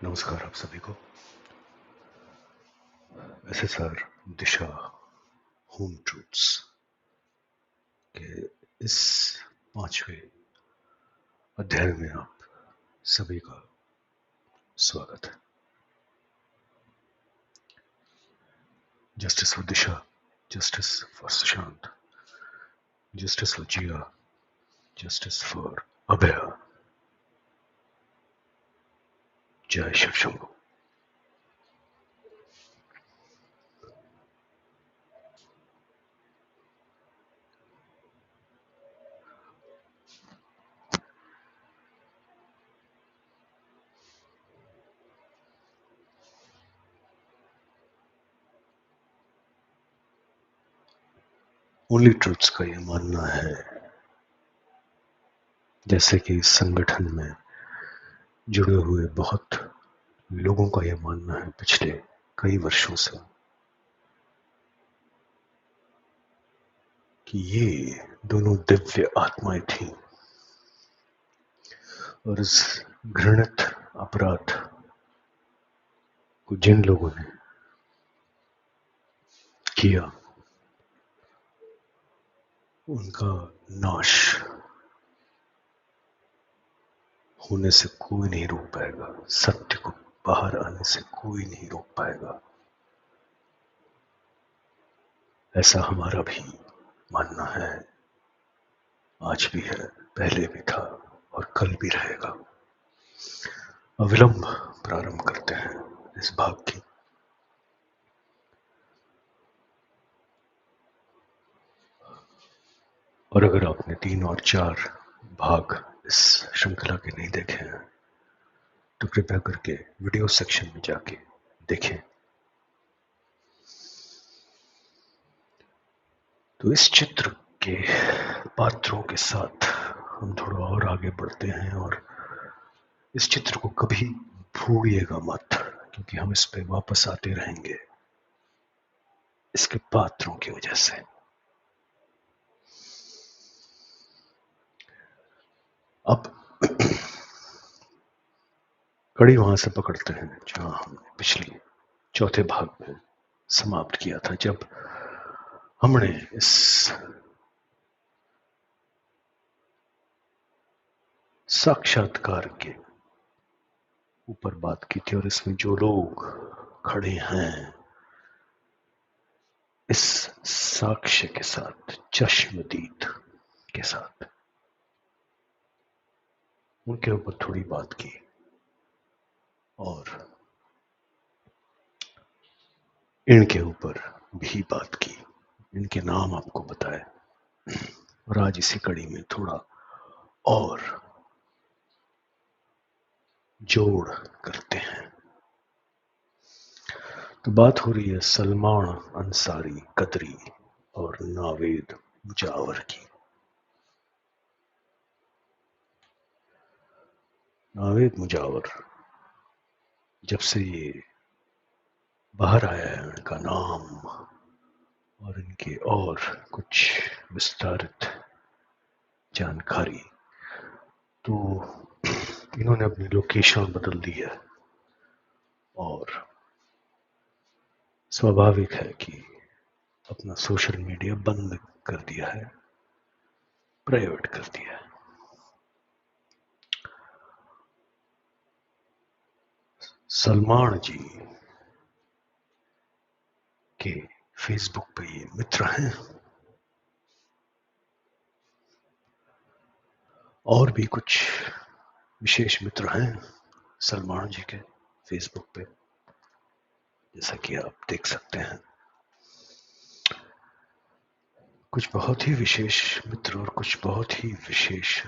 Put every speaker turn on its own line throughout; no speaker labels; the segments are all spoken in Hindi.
नमस्कार आप सभी को। एसएसआर दिशा होम ट्रूथ्स के इस 5वें अध्याय में आप सभी का स्वागत है। Justice for Disha, justice for Sushant, justice for Jiah, justice for Abhay. जय शिव शंभू। ओनली ट्रूथ्स का यह मानना है, जैसे कि इस संगठन में जुड़े हुए बहुत लोगों का यह मानना है पिछले कई वर्षों से, कि ये दोनों दिव्य आत्माएं थीं और इस घृणित अपराध को जिन लोगों ने किया उनका नाश होने से कोई नहीं रोक पाएगा। सत्य को बाहर आने से कोई नहीं रोक पाएगा। ऐसा हमारा भी मानना है, आज भी है, पहले भी था और कल भी रहेगा। अविलंब प्रारंभ करते हैं इस भाग की। और अगर आपने 3 और 4 भाग इस श्रृंखला के नहीं देखे हैं तो कृपया करके वीडियो सेक्शन में जाके देखें। तो इस चित्र के पात्रों के साथ हम थोड़ा और आगे बढ़ते हैं और इस चित्र को कभी भूलिएगा मत, क्योंकि हम इस पे वापस आते रहेंगे इसके पात्रों की वजह से। अब कड़ी वहां से पकड़ते हैं जहां हमने पिछले चौथे भाग में समाप्त किया था, जब हमने इस साक्षात्कार के ऊपर बात की थी और इसमें जो लोग खड़े हैं इस साक्ष्य के साथ, चश्मदीद के साथ, उनके ऊपर थोड़ी बात की और इनके ऊपर भी बात की, इनके नाम आपको बताए। और आज इसी कड़ी में थोड़ा और जोड़ करते हैं। तो बात हो रही है सलमान अंसारी कदरी और नावेद मुजावर की। नावेद मुजावर, जब से ये बाहर आया है इनका नाम और इनके और कुछ विस्तारित जानकारी, तो इन्होंने अपनी लोकेशन बदल दी है और स्वाभाविक है कि अपना सोशल मीडिया बंद कर दिया है, प्राइवेट कर दिया है। सलमान जी के फेसबुक पे ये मित्र हैं और भी कुछ विशेष मित्र हैं सलमान जी के फेसबुक पे, जैसा कि आप देख सकते हैं। कुछ बहुत ही विशेष मित्र और कुछ बहुत ही विशेष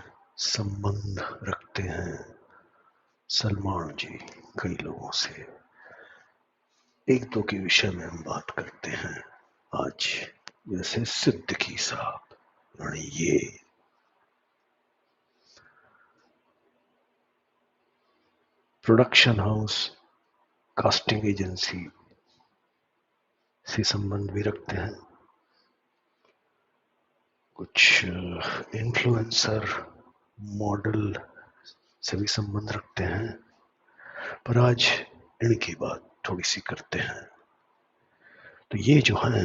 संबंध रखते हैं सलमान जी कई लोगों से। एक दो के विषय में हम बात करते हैं आज, जैसे सिद्दीकी साहब, यानी ये प्रोडक्शन हाउस कास्टिंग एजेंसी से संबंध भी रखते हैं, कुछ इन्फ्लुएंसर मॉडल से भी संबंध रखते हैं, पर आज इनकी बात थोड़ी सी करते हैं। तो ये जो हैं,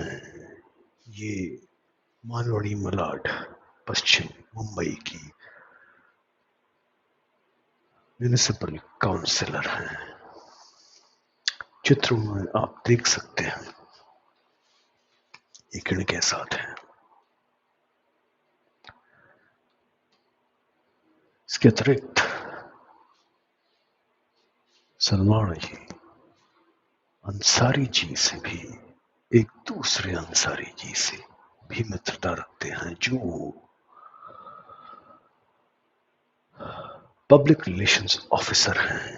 ये मालवणी मलाड पश्चिम मुंबई की म्यूनिसिपल काउंसिलर हैं। चित्रों में आप देख सकते हैं ये किनके साथ हैं। इसके अतिरिक्त सलमान जी अंसारी जी से भी, एक दूसरे अंसारी जी से भी मित्रता रखते हैं, जो पब्लिक रिलेशंस ऑफिसर हैं,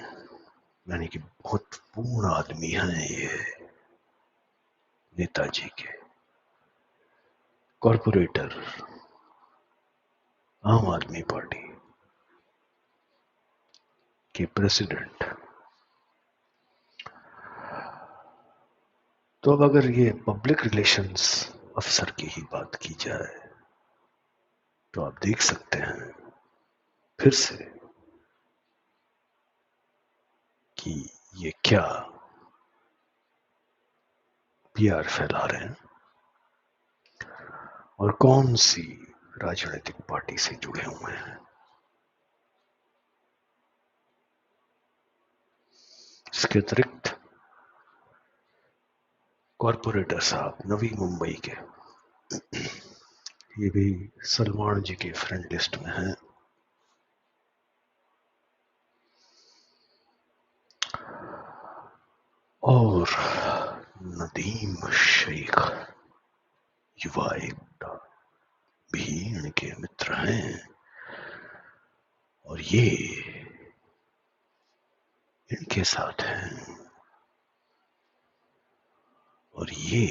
यानी कि बहुत पूर्ण आदमी हैं ये नेताजी के। कॉरपोरेटर, आम आदमी पार्टी के प्रेसिडेंट। तो अब अगर ये पब्लिक रिलेशंस अफसर की ही बात की जाए तो आप देख सकते हैं फिर से कि ये क्या पीआर फैला रहे हैं और कौन सी राजनीतिक पार्टी से जुड़े हुए हैं। इसके अतिरिक्त कॉरपोरेटर साहब नवी मुंबई के, ये भी सलमान जी के फ्रेंड लिस्ट में हैं। और नदीम शेख युवा एकता भी इनके मित्र हैं। और ये इनके साथ हैं। और ये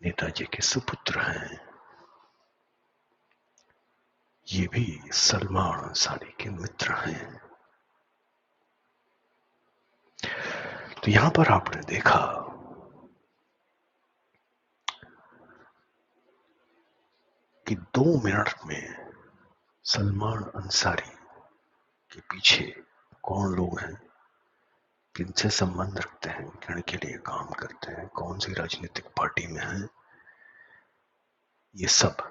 नेताजी के सुपुत्र हैं। ये भी सलमान अंसारी के मित्र हैं। तो यहां पर आपने देखा कि 2 मिनट में सलमान अंसारी के पीछे कौन लोग हैं, किनसे संबंध रखते हैं, किन के लिए काम करते हैं, कौन सी राजनीतिक पार्टी में हैं, ये सब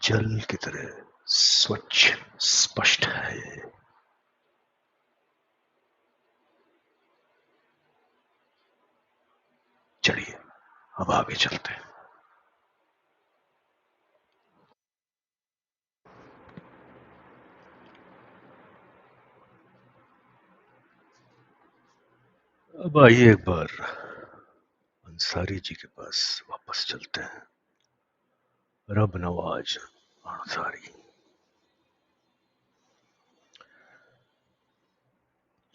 जल की तरह स्वच्छ स्पष्ट है। चलिए अब आगे चलते हैं। अब आइए एक बार अंसारी जी के पास वापस चलते हैं। रब नवाज अंसारी,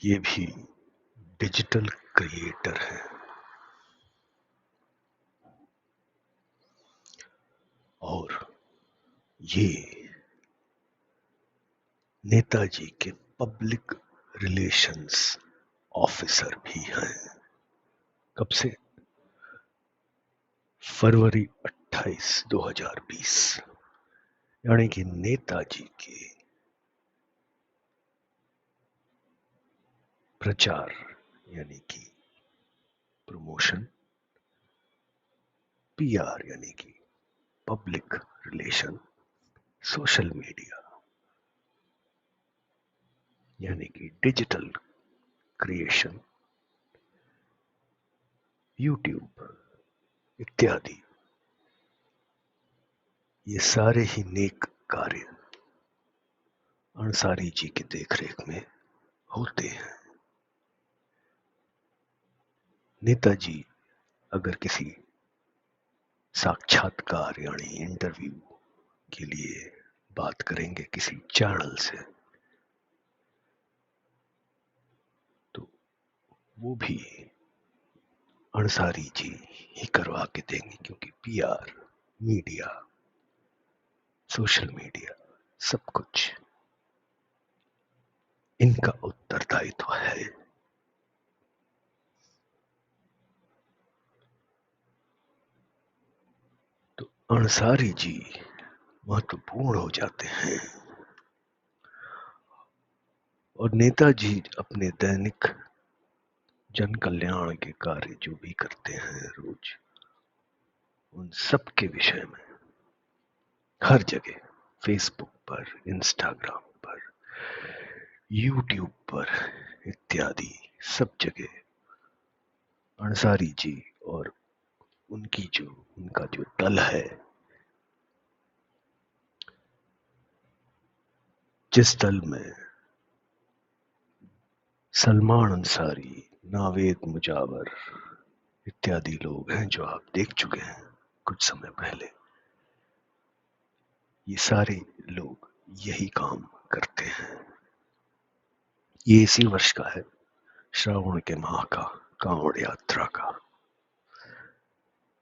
ये भी डिजिटल क्रिएटर है और ये नेताजी के पब्लिक रिलेशंस ऑफिसर भी हैं। कब से? फरवरी 28, 2020, यानी कि नेताजी के प्रचार यानी कि प्रमोशन, पीआर यानी कि पब्लिक रिलेशन, सोशल मीडिया यानी कि डिजिटल क्रिएशन, यूट्यूब इत्यादि, ये सारे ही नेक कार्य अंसारी जी की देखरेख में होते हैं। नेताजी अगर किसी साक्षात्कार यानी इंटरव्यू के लिए बात करेंगे किसी चैनल से, तो वो भी अंसारी जी ही करवा के देंगे, क्योंकि पीआर, मीडिया, सोशल मीडिया सब कुछ इनका उत्तरदायित्व है। तो अंसारी जी महत्वपूर्ण हो जाते हैं और नेताजी अपने दैनिक जन कल्याण के कार्य जो भी करते हैं रोज, उन सब के विषय में हर जगह, फेसबुक पर, इंस्टाग्राम पर, यूट्यूब पर इत्यादि सब जगह अंसारी जी और उनका जो दल है, जिस दल में सलमान अंसारी, नावेद मुजावर इत्यादि लोग हैं जो आप देख चुके हैं कुछ समय पहले, ये सारे लोग यही काम करते हैं। ये इसी वर्ष का है, श्रावण के माह का, कांवड़ यात्रा का,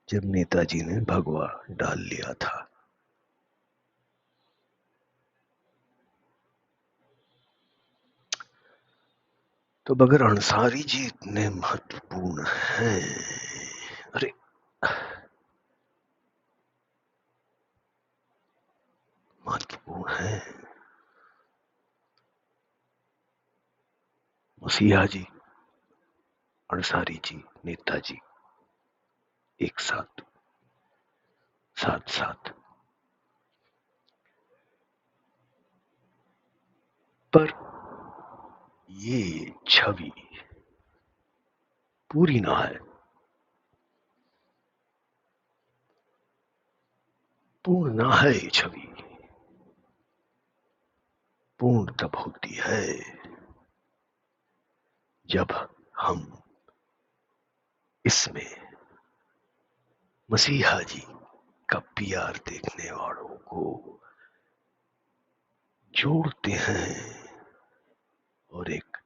जब नेताजी ने भगवा डाल लिया था। तो अगर अंसारी जी इतने महत्वपूर्ण हैं, अरे महत्वपूर्ण हैं, मसीहा जी, अंसारी जी, नेताजी एक साथ साथ पर ये छवि पूरी ना है, पूर्ण ना है। ये छवि पूर्ण तब होती है जब हम इसमें मसीहा जी का पीआर देखने वालों को जोड़ते हैं और एक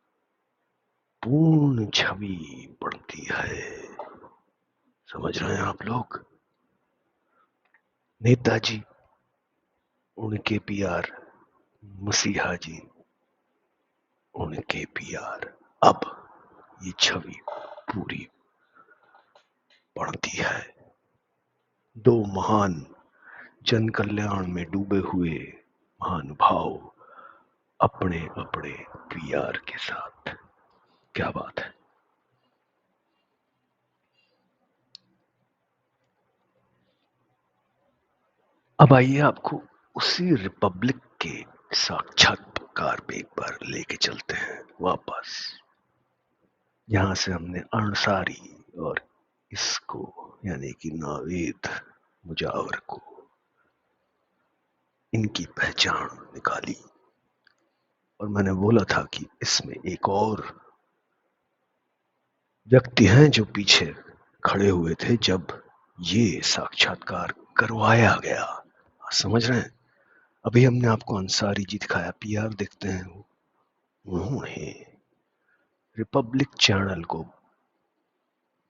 पूर्ण छवि बनती है। समझ रहे हैं आप लोग? नेताजी, उनके पीआर, मसीहा जी, उनके पीआर, अब ये छवि पूरी बढ़ती है। दो महान जन कल्याण में डूबे हुए महानुभाव अपने अपने पीआर के साथ। क्या बात है। अब आइए आपको उसी रिपब्लिक के साक्षात्कार पे एक बार लेके चलते हैं वापस, जहां से हमने अंसारी और इसको यानी कि नावेद मुजावर को, इनकी पहचान निकाली। और मैंने बोला था कि इसमें एक और व्यक्ति हैं जो पीछे खड़े हुए थे जब ये साक्षात्कार करवाया गया। समझ रहे हैं? अभी हमने आपको अंसारी जी दिखाया, पीआर देखते हैं, उन्होंने रिपब्लिक चैनल को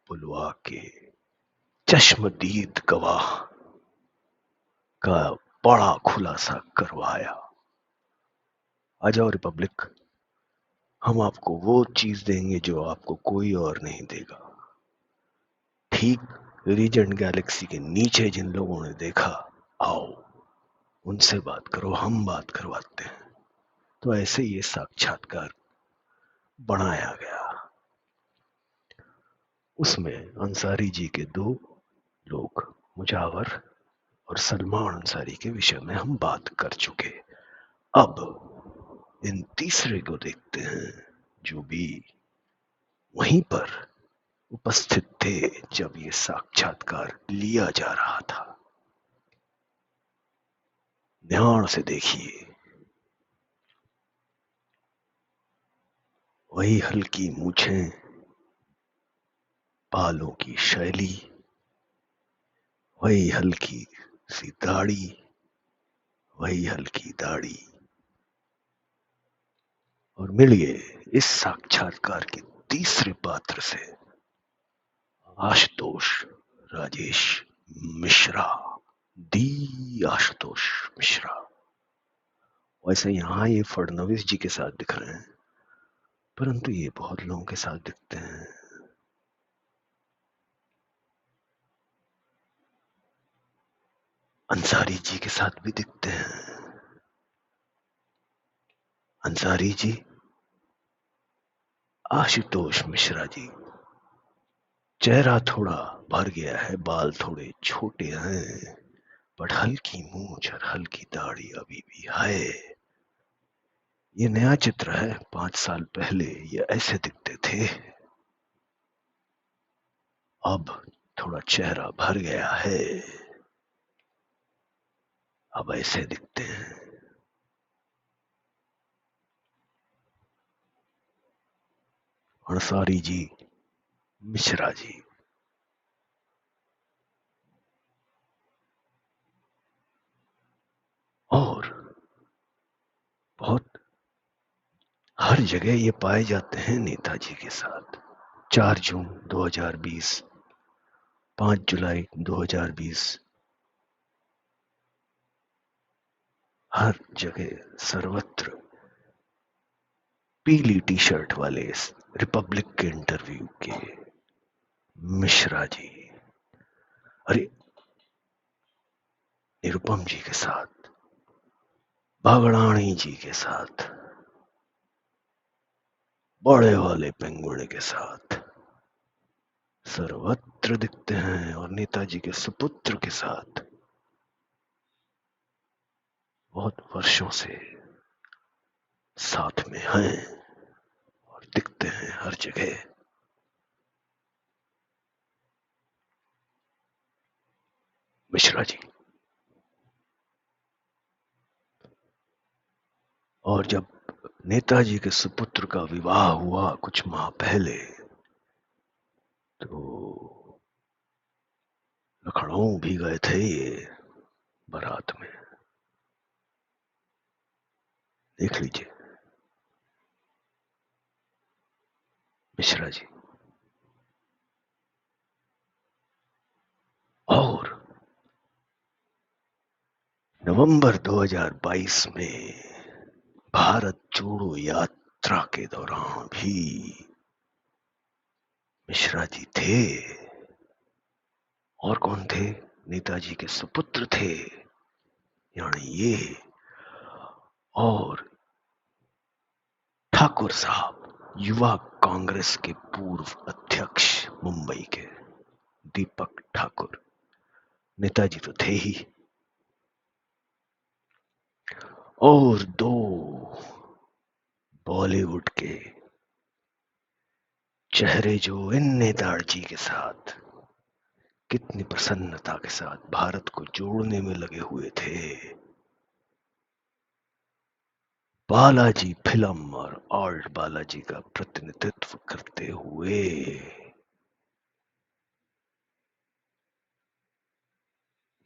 बुलवा के चश्मदीद गवाह का बड़ा खुलासा करवाया। आ जाओ रिपब्लिक, हम आपको वो चीज देंगे जो आपको कोई और नहीं देगा। ठीक रीजेंट गैलेक्सी के नीचे जिन लोगों ने देखा, आओ उनसे बात करो, हम बात करवाते हैं। तो ऐसे ये साक्षात्कार बनाया गया। उसमें अंसारी जी के दो लोग, मुजावर और सलमान अंसारी के विषय में हम बात कर चुके। अब इन तीसरे को देखते हैं जो भी वहीं पर उपस्थित थे जब ये साक्षात्कार लिया जा रहा था। ध्यान से देखिए, वही हल्की मूछें, बालों की शैली, वही हल्की सी दाढ़ी, वही हल्की दाढ़ी। और मिलिए इस साक्षात्कार के तीसरे पात्र से, आशुतोष राजेश मिश्रा, दी आशुतोष मिश्रा। वैसे यहाँ ये फडणवीस जी के साथ दिख रहे हैं, परंतु ये बहुत लोगों के साथ दिखते हैं। अंसारी जी के साथ भी दिखते हैं। अंसारी जी आशुतोष मिश्रा जी, चेहरा थोड़ा भर गया है, बाल थोड़े छोटे हैं, पर हल्की मूंछ और हल्की दाढ़ी अभी भी है। ये नया चित्र है, 5 साल पहले ये ऐसे दिखते थे, अब थोड़ा चेहरा भर गया है, अब ऐसे दिखते हैं। अंसारी जी, मिश्रा जी, और बहुत हर जगह ये पाए जाते हैं नेताजी के साथ। 4 जून 2020, 5 जुलाई 2020, हर जगह सर्वत्र पीली टी शर्ट वाले रिपब्लिक के इंटरव्यू के मिश्रा जी, अरे निरुपम जी के साथ, भागड़ाणी जी के साथ, बड़े वाले पेंगुइन के साथ सर्वत्र दिखते हैं, और नेताजी के सुपुत्र के साथ बहुत वर्षों से साथ में हैं और दिखते हैं हर जगह। मिश्रा जी, और जब नेताजी के सुपुत्र का विवाह हुआ कुछ माह पहले, तो लखनऊ भी गए थे ये बारात में, देख लीजिए मिश्रा जी। और नवंबर 2022 में भारत जोड़ो यात्रा के दौरान भी मिश्रा जी थे। और कौन थे? नेताजी के सुपुत्र थे, यानी ये, और ठाकुर साहब, युवा कांग्रेस के पूर्व अध्यक्ष मुंबई के दीपक ठाकुर, नेताजी तो थे ही। और 2 बॉलीवुड के चेहरे जो इन नेताजी के साथ कितनी प्रसन्नता के साथ भारत को जोड़ने में लगे हुए थे। बालाजी फिल्म और आर्ट बालाजी का प्रतिनिधित्व करते हुए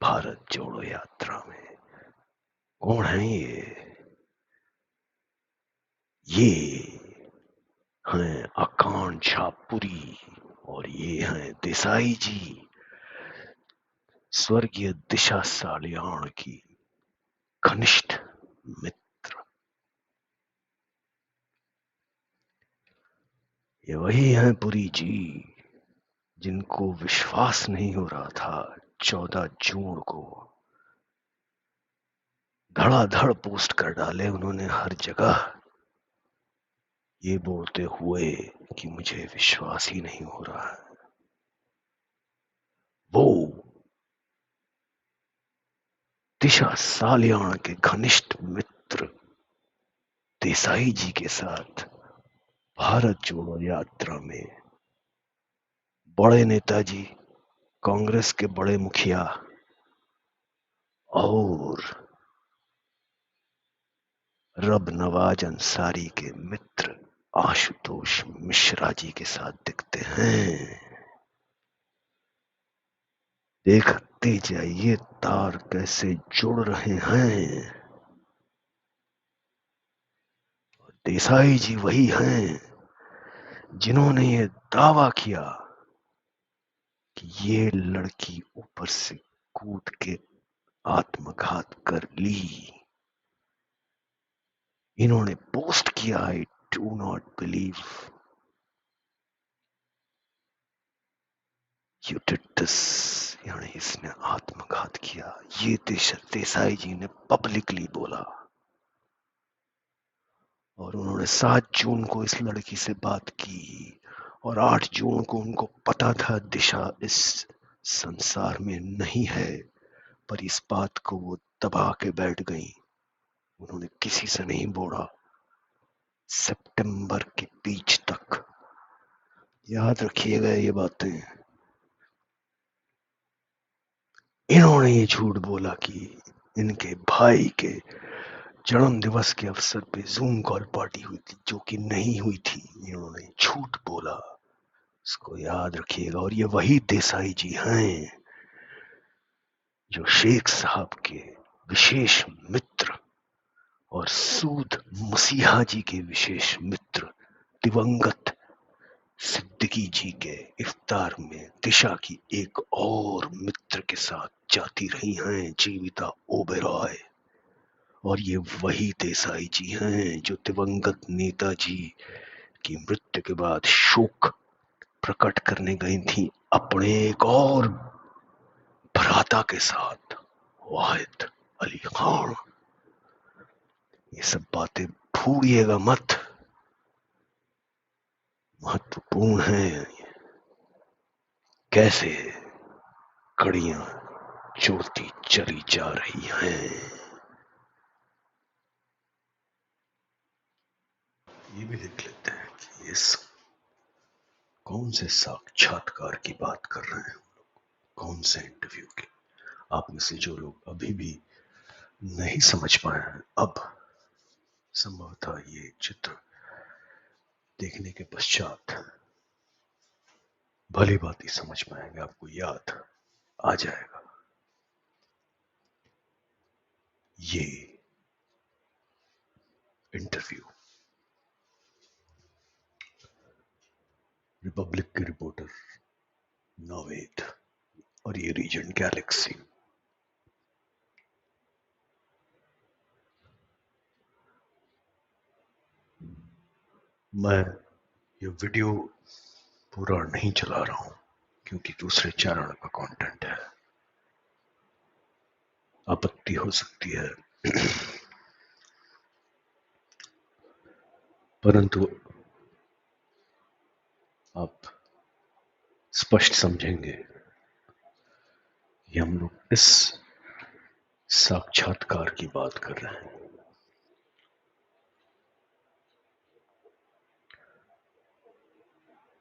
भारत जोड़ो यात्रा में कौन है ये हैं आकांक्षा पुरी, और ये हैं देसाई जी, स्वर्गीय दिशा सालियान की घनिष्ठ मित्र। ये वही हैं पुरी जी जिनको विश्वास नहीं हो रहा था 14 जून को, धड़ाधड़ पोस्ट कर डाले उन्होंने हर जगह, ये बोलते हुए कि मुझे विश्वास ही नहीं हो रहा है। वो दिशा सालियान के घनिष्ठ मित्र देसाई जी के साथ भारत जोड़ो यात्रा में बड़े नेताजी, कांग्रेस के बड़े मुखिया और रब नवाज अंसारी के मित्र आशुतोष मिश्रा जी के साथ दिखते हैं। देखते जाइए तार कैसे जुड़ रहे हैं। देसाई जी वही हैं जिन्होंने ये दावा किया कि ये लड़की ऊपर से कूद के आत्मघात कर ली। इन्होंने पोस्ट किया, I do not believe you did this, यानी इसने आत्मघात किया। ये देसाई जी ने पब्लिकली बोला। और उन्होंने 7 जून को इस लड़की से बात की और 8 जून को उनको पता था दिशा इस संसार में नहीं है, पर इस बात को वो दबा के बैठ गई। उन्होंने किसी से नहीं बोला सितंबर के बीच तक। याद रखिएगा ये बातें। इन्होंने ये झूठ बोला कि इनके भाई के जन्म दिवस के अवसर पे जूम कॉल पार्टी हुई थी, जो कि नहीं हुई थी। इन्होंने झूठ बोला, इसको याद रखिएगा। और ये वही देसाई जी हैं जो शेख साहब के विशेष मित्र और सूद मसीहा जी के विशेष मित्र दिवंगत सिद्दीकी जी के इफ्तार में दिशा की एक और मित्र के साथ जाती रही हैं, जीविता ओबेरॉय। और ये वही देसाई जी हैं जो दिवंगत नेताजी की मृत्यु के बाद शोक प्रकट करने गई थी अपने एक और भ्राता के साथ, वाहिद अली खान। ये सब बातें भूलिएगा मत, महत्वपूर्ण है। कैसे कड़ियां जोड़ती चली जा रही हैं। ये भी देख लेते हैं कि इस कौन से साक्षात्कार की बात कर रहे हैं, कौन से इंटरव्यू की। आप में से जो लोग अभी भी नहीं समझ पाए हैं, अब संभवतः ये चित्र देखने के पश्चात भली बात समझ पाएंगे, आपको याद आ जाएगा। ये इंटरव्यू रिपब्लिक के रिपोर्टर नावेद और ये रीजन गैलेक्सी। मैं ये वीडियो पूरा नहीं चला रहा हूं क्योंकि दूसरे चैनल का कंटेंट है, आपत्ति हो सकती है। परंतु आप स्पष्ट समझेंगे कि हम लोग इस साक्षात्कार की बात कर रहे हैं।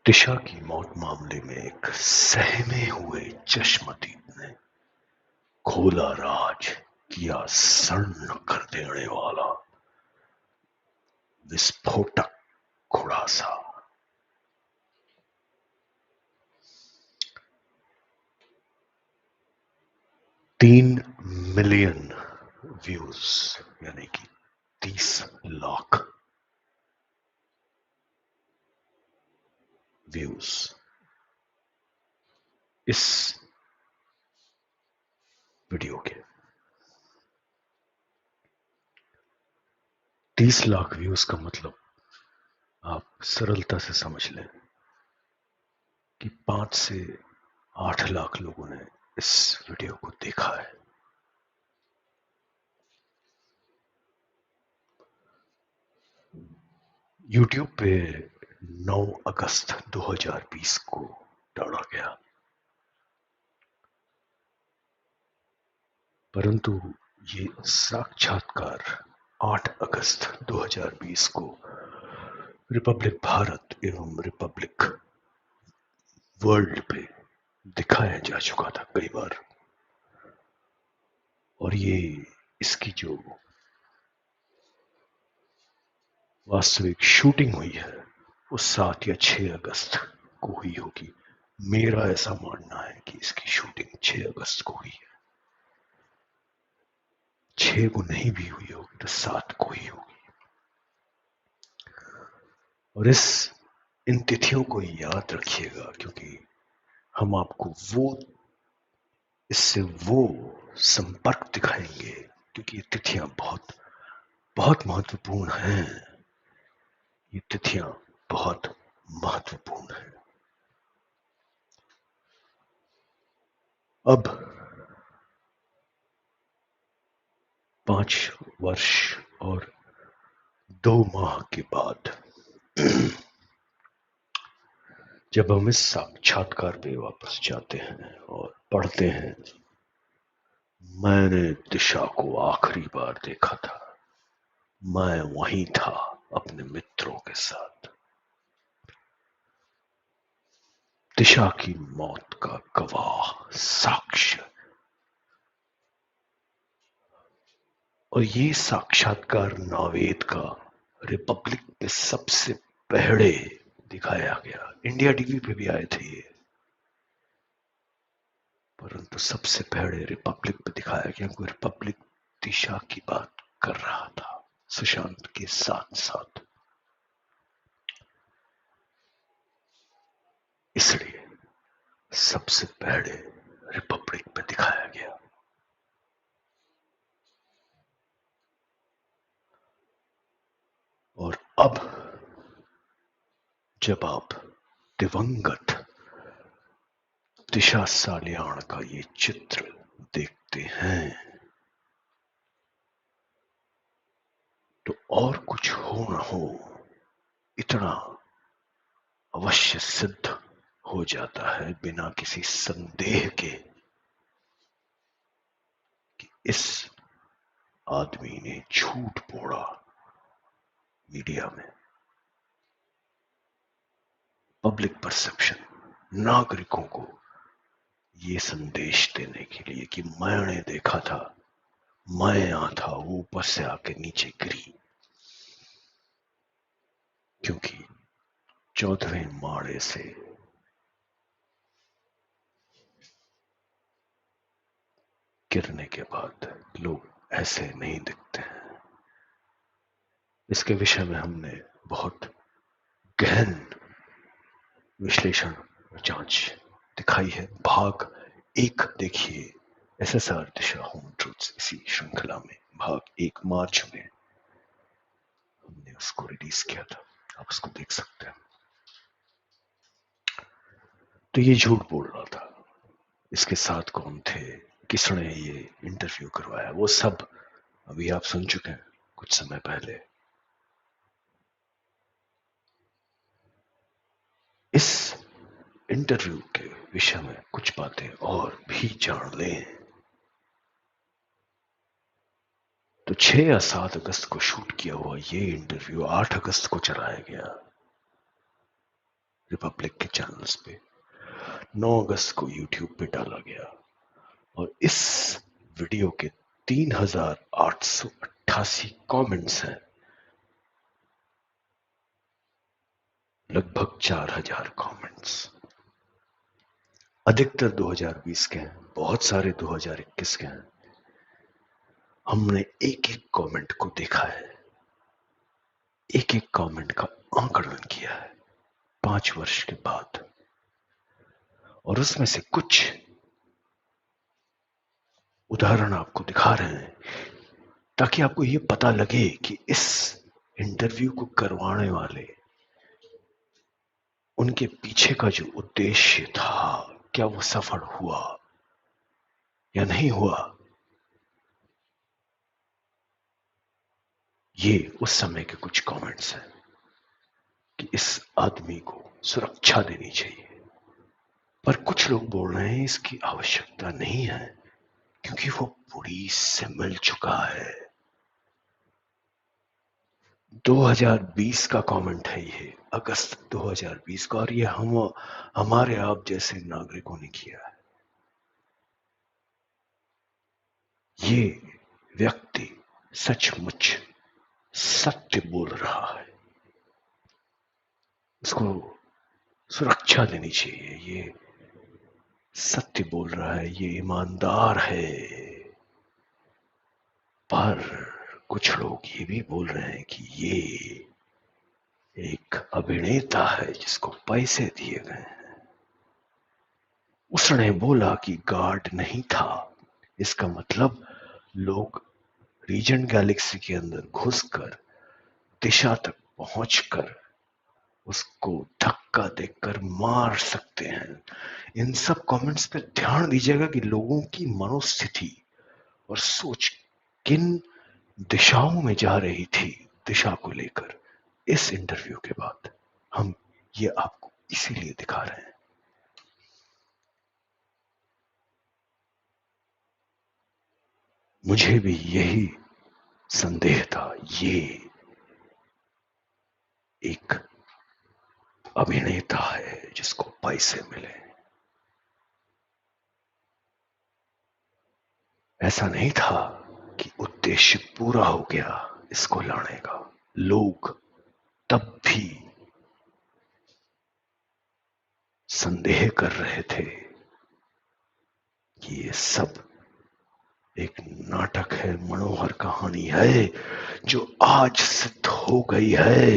दिशा की मौत मामले में एक सहमे हुए चश्मदीद ने खोला राज, किया सन्न कर देने वाला विस्फोटक खुलासा। 3 मिलियन व्यूज यानी कि 30 लाख व्यूज इस वीडियो के। 30 लाख व्यूज का मतलब आप सरलता से समझ लें कि 5 से 8 लाख लोगों ने इस वीडियो को देखा है। यूट्यूब पे 9 अगस्त 2020 को डाला गया, परंतु ये साक्षात्कार 8 अगस्त 2020 को रिपब्लिक भारत एवं रिपब्लिक वर्ल्ड पे दिखाया जा चुका था कई बार। और ये इसकी जो वास्तविक शूटिंग हुई है वो 7 या 6 अगस्त को हुई होगी। मेरा ऐसा मानना है कि इसकी शूटिंग 6 अगस्त को हुई है। 6 को नहीं भी हुई होगी तो 7 को ही होगी। और इन तिथियों को याद रखिएगा क्योंकि हम आपको इससे वो संपर्क दिखाएंगे, क्योंकि ये तिथियां बहुत बहुत महत्वपूर्ण हैं। ये तिथियां बहुत महत्वपूर्ण हैं। अब 5 वर्ष और 2 माह के बाद जब हम इस साक्षात्कार पे वापस जाते हैं और पढ़ते हैं, मैंने दिशा को आखिरी बार देखा था, मैं वहीं था अपने मित्रों के साथ। दिशा की मौत का गवाह, साक्ष्य। और ये साक्षात्कार नावेद का रिपब्लिक पे सबसे पहले दिखाया गया। इंडिया टीवी पे भी आए थे ये, परंतु सबसे पहले रिपब्लिक पे दिखाया गया क्योंकि रिपब्लिक दिशा की बात कर रहा था सुशांत के साथ साथ। इसलिए सबसे पहले रिपब्लिक पे दिखाया गया। और अब जब आप दिवंगत दिशा सालियान का ये चित्र देखते हैं तो और कुछ हो न हो, इतना अवश्य सिद्ध हो जाता है बिना किसी संदेह के कि इस आदमी ने झूठ बोला मीडिया में। पब्लिक परसेप्शन, नागरिकों को ये संदेश देने के लिए कि मैंने देखा था, मैं यहां था, वो ऊपर से आके नीचे गिरी। क्योंकि 14वें माड़े से गिरने के बाद लोग ऐसे नहीं दिखते हैं। इसके विषय में हमने बहुत गहन विश्लेषण जांच दिखाई है। भाग 1 देखिए, एसएसआर दिशा होम ट्रूथ्स, इसी श्रृंखला में भाग 1 मार्च में हमने उसको रिलीज किया था, आप उसको देख सकते हैं। तो ये झूठ बोल रहा था। इसके साथ कौन थे, किसने ये इंटरव्यू करवाया, वो सब अभी आप सुन चुके हैं कुछ समय पहले। इस इंटरव्यू के विषय में कुछ बातें और भी जान लें तो 6 या 7 अगस्त को शूट किया हुआ ये इंटरव्यू 8 अगस्त को चलाया गया रिपब्लिक के चैनल्स पे। 9 अगस्त को यूट्यूब पे डाला गया और इस वीडियो के 3888 कमेंट्स हैं, लगभग 4000 कमेंट्स। अधिकतर 2020 के हैं, बहुत सारे 2021 के हैं। हमने एक एक कमेंट को देखा है, एक एक कमेंट का आंकलन किया है 5 वर्ष के बाद, और उसमें से कुछ उदाहरण आपको दिखा रहे हैं ताकि आपको यह पता लगे कि इस इंटरव्यू को करवाने वाले, उनके पीछे का जो उद्देश्य था, क्या वो सफल हुआ या नहीं हुआ। ये उस समय के कुछ कमेंट्स हैं कि इस आदमी को सुरक्षा देनी चाहिए, पर कुछ लोग बोल रहे हैं इसकी आवश्यकता नहीं है क्योंकि वो पुलिस से मिल चुका है। 2020 का कमेंट है ये, अगस्त 2020 का, और ये हमारे आप जैसे नागरिकों ने किया है। ये व्यक्ति सचमुच सत्य बोल रहा है, उसको सुरक्षा देनी चाहिए। ये सत्य बोल रहा है, ये ईमानदार है। पर कुछ लोग ये भी बोल रहे हैं कि ये एक अभिनेता है जिसको पैसे दिए गए हैं। उसने बोला कि गार्ड नहीं था, इसका मतलब लोग रीजेंट गैलेक्सी के अंदर घुसकर दिशा तक पहुंचकर उसको धक्का देकर मार सकते हैं। इन सब कमेंट्स पे ध्यान दीजिएगा कि लोगों की मनोस्थिति और सोच किन दिशाओं में जा रही थी। दिशा को लेकर इस इंटरव्यू के बाद हम ये आपको इसीलिए दिखा रहे हैं। मुझे भी यही संदेह था, ये एक अभिनेता है जिसको पैसे मिले। ऐसा नहीं था कि उद्देश्य पूरा हो गया इसको लाने का। लोग तब भी संदेह कर रहे थे कि ये सब एक नाटक है, मनोहर कहानी है जो आज सिद्ध हो गई है।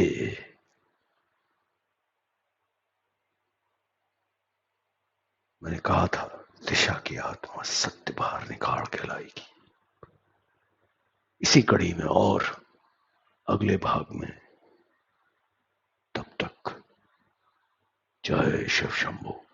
मैंने कहा था दिशा की आत्मा सत्य बाहर निकाल के लाएगी। इसी कड़ी में और अगले भाग में। तब तक जय शिव शंभू।